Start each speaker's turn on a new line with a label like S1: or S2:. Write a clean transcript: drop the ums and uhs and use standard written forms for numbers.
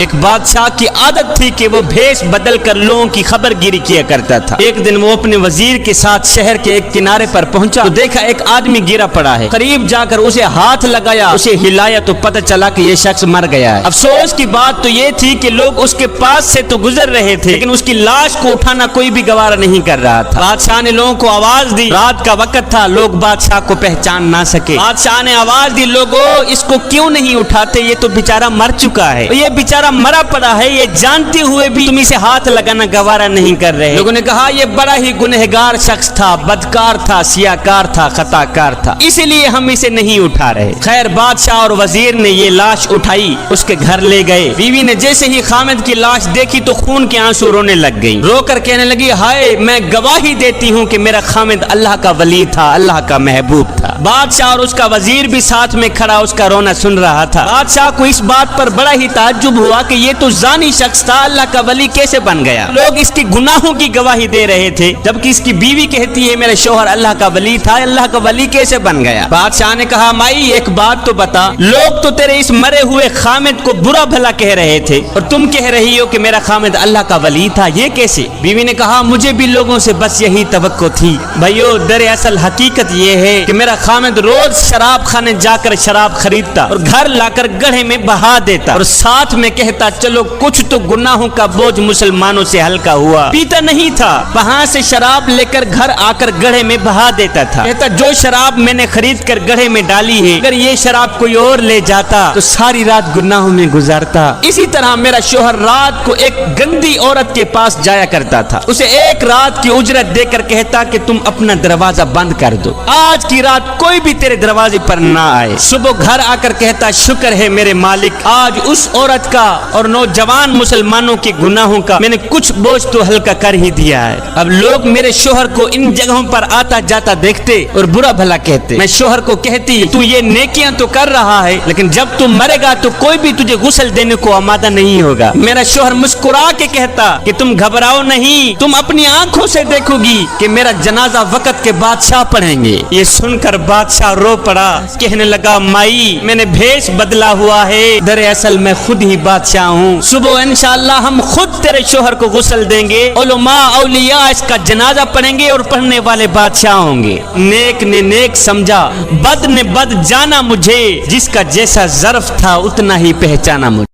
S1: ایک بادشاہ کی عادت تھی کہ وہ بھیس بدل کر لوگوں کی خبر گیری کیا کرتا تھا۔ ایک دن وہ اپنے وزیر کے ساتھ شہر کے ایک کنارے پر پہنچا تو دیکھا ایک آدمی گرا پڑا ہے۔ قریب جا کر اسے ہاتھ لگایا، اسے ہلایا تو پتہ چلا کہ یہ شخص مر گیا ہے۔ افسوس کی بات تو یہ تھی کہ لوگ اس کے پاس سے تو گزر رہے تھے لیکن اس کی لاش کو اٹھانا کوئی بھی گوارا نہیں کر رہا تھا۔ بادشاہ نے لوگوں کو آواز دی، رات کا وقت تھا، لوگ بادشاہ کو پہچان نہ سکے۔ بادشاہ نے آواز دی، لوگوں اس کو کیوں نہیں اٹھاتے، یہ تو بیچارہ مر چکا ہے، یہ بیچارہ مرا پڑا ہے، یہ جانتے ہوئے بھی تم اسے ہاتھ لگانا گوارا نہیں کر رہے۔ لوگوں نے کہا یہ بڑا ہی گنہگار شخص تھا، بدکار تھا، سیاکار تھا، خطا کار تھا، اسی لیے ہم اسے نہیں اٹھا رہے۔ خیر بادشاہ اور وزیر نے یہ لاش اٹھائی، اس کے گھر لے گئے۔ بیوی نے جیسے ہی خامد کی لاش دیکھی تو خون کے آنسو رونے لگ گئی، رو کر کہنے لگی، ہائے میں گواہی دیتی ہوں کہ میرا خامد اللہ کا ولی تھا، اللہ کا محبوب تھا۔ بادشاہ اور اس کا وزیر بھی ساتھ میں کھڑا اس کا رونا سن رہا تھا۔ بادشاہ کو اس بات پر بڑا ہی تعجب ہوا کہ یہ تو زانی شخص تھا، اللہ کا ولی کیسے بن گیا؟ لوگ اس کی گناہوں کی گواہی دے رہے تھے جبکہ اس کی بیوی کہتی ہے میرے شوہر اللہ کا ولی تھا، اللہ کا ولی کیسے بن گیا؟ بادشاہ نے کہا مائی ایک بات تو بتا، لوگ تو تیرے اس مرے ہوئے خامد کو برا بھلا کہہ رہے تھے اور تم کہہ رہی ہو کہ میرا خامد اللہ کا ولی تھا، یہ کیسے؟ بیوی نے کہا مجھے بھی لوگوں سے بس یہی توقع تھی بھائیو، دراصل حقیقت یہ ہے کہ میرا خامد روز شراب خانے جا کر شراب خریدتا اور گھر لا کر گڑھے میں بہا دیتا اور ساتھ میں کہتا چلو کچھ تو گناہوں کا بوجھ مسلمانوں سے ہلکا ہوا۔ پیتا نہیں تھا، وہاں سے شراب لے کر گھر آ کر گڑھے میں بہا دیتا تھا، کہتا جو شراب میں نے خرید کر گڑھے میں ڈالی ہے اگر یہ شراب کوئی اور لے جاتا تو ساری رات گناہوں میں گزارتا۔ اسی طرح میرا شوہر رات کو ایک گندی عورت کے پاس جایا کرتا تھا، اسے ایک رات کی اجرت دے کر کہتا کہ تم اپنا دروازہ بند کر دو، آج کی رات کوئی بھی تیرے دروازے پر نہ آئے۔ صبح گھر آ کر کہتا شکر ہے میرے مالک، آج اس عورت کا اور نوجوان مسلمانوں کے گناہوں کا میں نے کچھ بوجھ تو ہلکا کر ہی دیا ہے۔ اب لوگ میرے شوہر کو ان جگہوں پر آتا جاتا دیکھتے اور برا بھلا کہتے، میں شوہر کو کہتی تو یہ نیکیاں تو کر رہا ہے لیکن جب تم مرے گا تو کوئی بھی تجھے غسل دینے کو آمادہ نہیں ہوگا۔ میرا شوہر مسکرا کے کہتا کہ تم گھبراؤ نہیں، تم اپنی آنکھوں سے دیکھو گی کہ میرا جنازہ وقت کے بادشاہ پڑھیں گے۔ یہ سن کر بادشاہ رو پڑا، کہنے لگا مائی میں نے بھیس بدلا ہوا ہے، دراصل میں خود ہی بادشاہ ہوں، صبح انشاءاللہ ہم خود تیرے شوہر کو غسل دیں گے، علماء اولیاء اس کا جنازہ پڑھیں گے اور پڑھنے والے بادشاہ ہوں گے۔ نیک نے نیک سمجھا، بد نے بد جانا، مجھے جس کا جیسا ظرف تھا اتنا ہی پہچانا مجھے۔